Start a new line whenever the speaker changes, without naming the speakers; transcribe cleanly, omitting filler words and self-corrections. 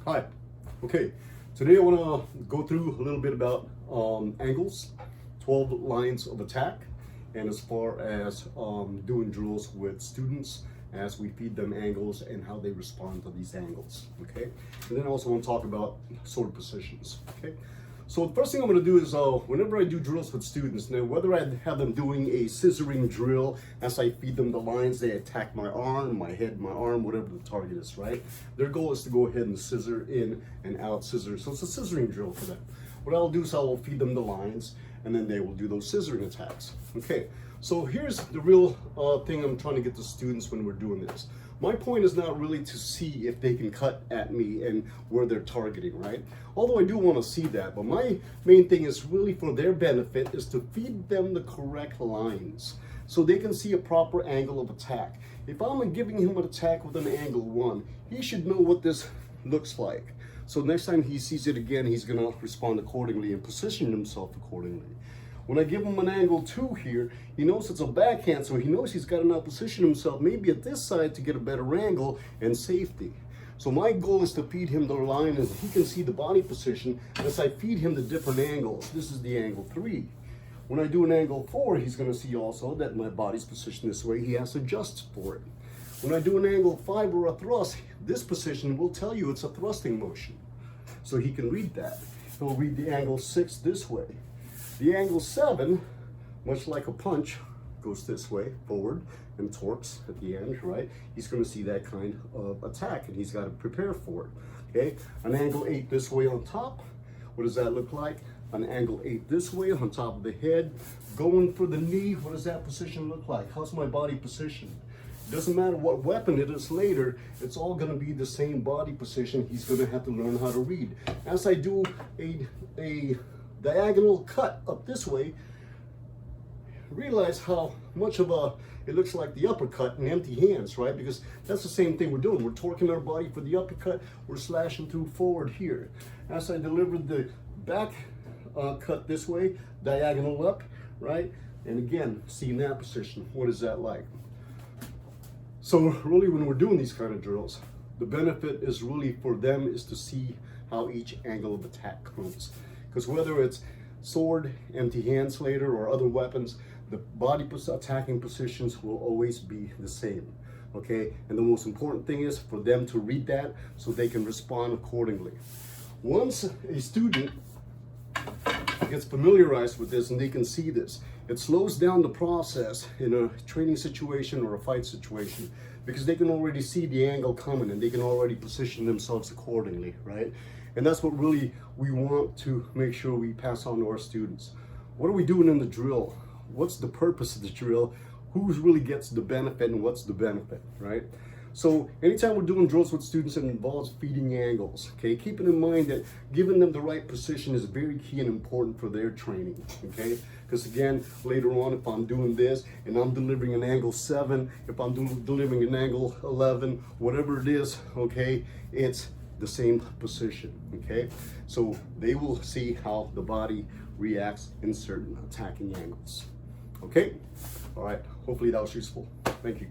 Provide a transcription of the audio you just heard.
Hi. Okay, today I want to go through a little bit about angles, 12 lines of attack, and as far as doing drills with students as we feed them angles and how they respond to these angles. Okay, and then I also want to talk about sword positions. Okay, so the first thing I'm going to do is whenever I do drills with students, now whether I have them doing a scissoring drill as I feed them the lines, they attack my arm, my head, my arm, whatever the target is, right? Their goal is to go ahead and scissor in and out scissor. So it's a scissoring drill for them. What I'll do is I will feed them the lines and then they will do those scissoring attacks. Okay, so here's the real thing I'm trying to get to students when we're doing this. My point is not really to see if they can cut at me and where they're targeting, right? Although I do want to see that, but my main thing is really for their benefit is to feed them the correct lines so they can see a proper angle of attack. If I'm giving him an attack with an angle 1, he should know what this looks like. So next time he sees it again, he's going to respond accordingly and position himself accordingly. When I give him an angle 2 here, he knows it's a backhand, so he knows he's got to now position himself maybe at this side to get a better angle and safety. So my goal is to feed him the line as he can see the body position as I feed him the different angles. This is the angle 3. When I do an angle 4, he's going to see also that my body's positioned this way. He has to adjust for it. When I do an angle 5 or a thrust, this position will tell you it's a thrusting motion. So he can read that. He'll read the angle 6 this way. The angle 7, much like a punch, goes this way, forward, and torques at the end, right? He's going to see that kind of attack, and he's got to prepare for it, okay? An angle 8 this way on top, what does that look like? An angle 8 this way on top of the head. Going for the knee, what does that position look like? How's my body positioned? Doesn't matter what weapon it is later, it's all going to be the same body position. He's going to have to learn how to read. As I do a diagonal cut up this way, realize how much of it looks like the uppercut in empty hands, right? Because that's the same thing we're doing. We're torquing our body for the uppercut. We're slashing through forward here. As I delivered the back cut this way, diagonal up, right? And again, seeing that position, what is that like? So really when we're doing these kind of drills, the benefit is really for them is to see how each angle of attack comes. Because whether it's sword, empty hands later, or other weapons, the body attacking positions will always be the same, okay? And the most important thing is for them to read that so they can respond accordingly. Once a student gets familiarized with this and they can see this, it slows down the process in a training situation or a fight situation because they can already see the angle coming and they can already position themselves accordingly, right? And that's what really we want to make sure we pass on to our students. What are we doing in the drill? What's the purpose of the drill? Who really gets the benefit and what's the benefit, right? So anytime we're doing drills with students, it involves feeding angles, okay? Keeping in mind that giving them the right position is very key and important for their training, okay? Because again, later on, if I'm doing this and I'm delivering an angle 7, if I'm delivering an angle 11, whatever it is, okay, it's the same position, okay? So they will see how the body reacts in certain attacking angles, okay? All right, hopefully that was useful. Thank you.